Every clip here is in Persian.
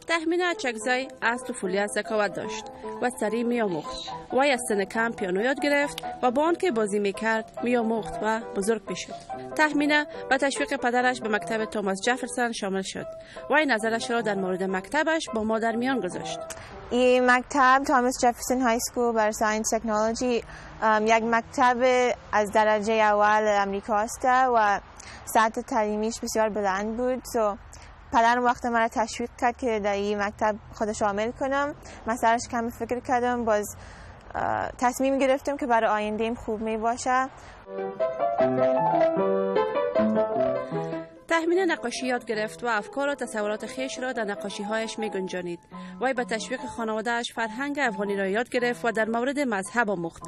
تهمینه چکزای از طفولیت ذکاوت داشت و سریع می‌آموخت. وی از سن کم پیانو یاد گرفت و با آنکه بازی می‌کرد می‌آموخت و بزرگ می‌شد. تهمینه با تشویق پدرش به مکتب توماس جفرسون شامل شد. وی نظرش را در مورد مکتبش با ما در میان گذاشت. این مکتب توماس جفرسون های اسکول برای ساینس تکنولوژی یک مکتب از درجه اول امریکا است و سطح تعلیمیش بسیار بلند بود. پدرم وقت مرا تشویق کرد که در این مکتب خود شامل کنم. من سرش کم فکر کردم، باز تصمیم گرفتم که برای آینده‌ام خوب می باشه. تهمینه نقاشی یاد گرفت و افکار و تصورات خیش را در نقاشی‌هایش می‌گنجانید. وی به تشویق خانواده‌اش فرهنگ افغانی را یاد گرفت و در مورد مذهب آموخت.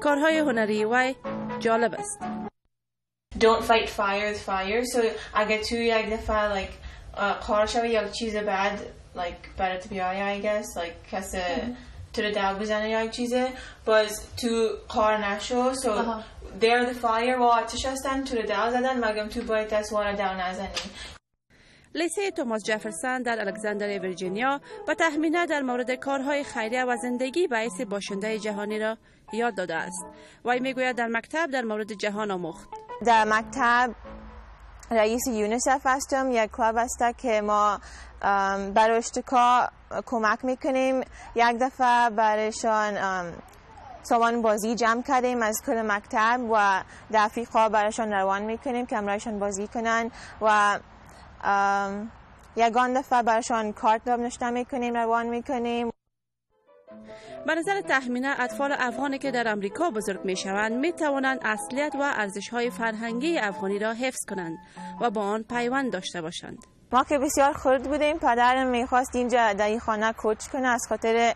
کارهای هنری وی جالب است. Don't fight fire with fire. So اگه تو یک دفعه like کار شوی یک چیز بد like برات بیای I guess like کسی تو رو داغ بزنه یا یک چیزه باز تو کار نشو. So they're the fire و آتش هستن تو رو داغ زدن مگم تو باید دست وارد داغ نزنی. لیسه توماس جفرسون در الکساندریه ویرجینیا و تهمینه در مورد کارهای خیریه و زندگی باعث باشنده جهانی را یاد داده است. وی میگوید در مکتب در مورد جهان آموخت. در مکتب رئیس یونیسف هستم. یک کلاب است که ما برای اشتکا کمک میکنیم. یک دفعه برایشان سامان بازی جمع کردیم از کل مکتب و در افریقا برایشان روان میکنیم که همراهشان بازی کنن و یگان دفعه برایشان کارت نوشته میکنیم روان میکنیم. به نظر تهمینه اطفال افغانی که در امریکا بزرگ می شوند می توانند اصلیت و ارزش‌های فرهنگی افغانی را حفظ کنند و با آن پیوند داشته باشند. ما که بسیار خرد بودیم، پدرم میخواست اینجا در این خانه کوچ کنه از خاطر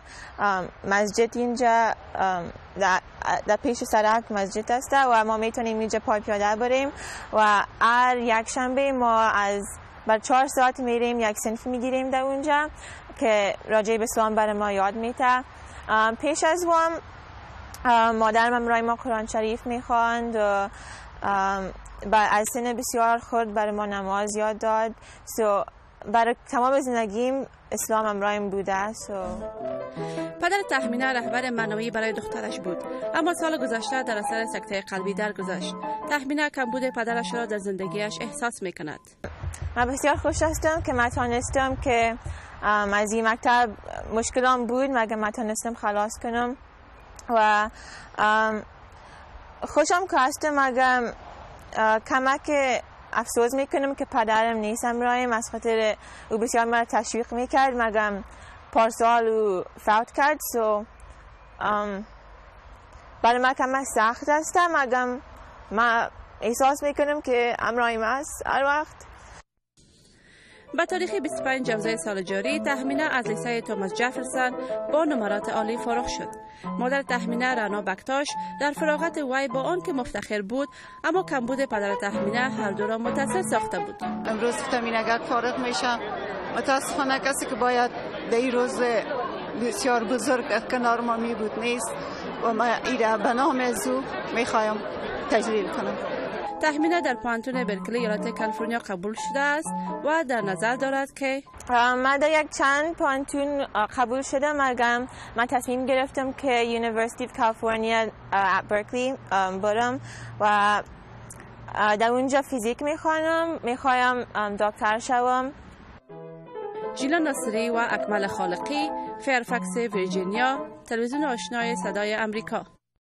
مسجد اینجا در پیش سرک مسجد است و ما میتونیم اینجا پای پیاده بریم و هر یک شنبه ما بر 4 ساعت میریم یک صنف میگیریم در اونجا که راجع به اسلام برای ما یاد میده. پیش از وام مادرم برای ما قرآن شریف میخواند و از سن بسیار خرد برای ما نماز یاد داد. برای تمام زندگیم اسلام همراهم بوده. پدر تهمینه رهبر معنوی برای دخترش بود، اما سال گذشته در اثر سکته قلبی درگذشت. تهمینه کمبود پدرش را در زندگیش احساس میکند. من بسیار خوش هستم که من تانستم که از این مکتب مشکلام بود مگه من تانستم خلاص کنم و خوشم که هستم مگه کمک افسوس میکنم که پدرم نیست همراهم از خاطر او بسیار مرا تشویق میکرد مگه پارسال او فوت کرد. برای من کمک سخت هستم مگه من احساس میکنم که همراهم است هر وقت. به تاریخ 25 ژوئیه سال جاری تهمینه از لیسه توماس جفرسون با نمرات عالی فارغ شد. مادر تهمینه رنا بکتاش در فراغت وی با آنکه مفتخر بود اما کمبود پدر تهمینه هر دو را متأثر ساخته بود. امروز گفتم اگر فارغ میشم متاسفانه کسی که باید در این روز بسیار بزرگ کنار ما می بود نیست و ما ایره به نام از او میخوایم تجلیل کنم. تهمینه در پانتون برکلی ایالت کالیفرنیا قبول شده است و در نظر دارد که من در یک چند پانتون قبول شدم مگه من تصمیم گرفتم که یونیورسیتی اف کالیفرنیا برکلی برم و در اونجا فیزیک میخوایم دکتر شوم. ژیلا ناصری و اکمل خالقی، فیرفکس ویرجینیا، تلویزیون آشنای صدای امریکا.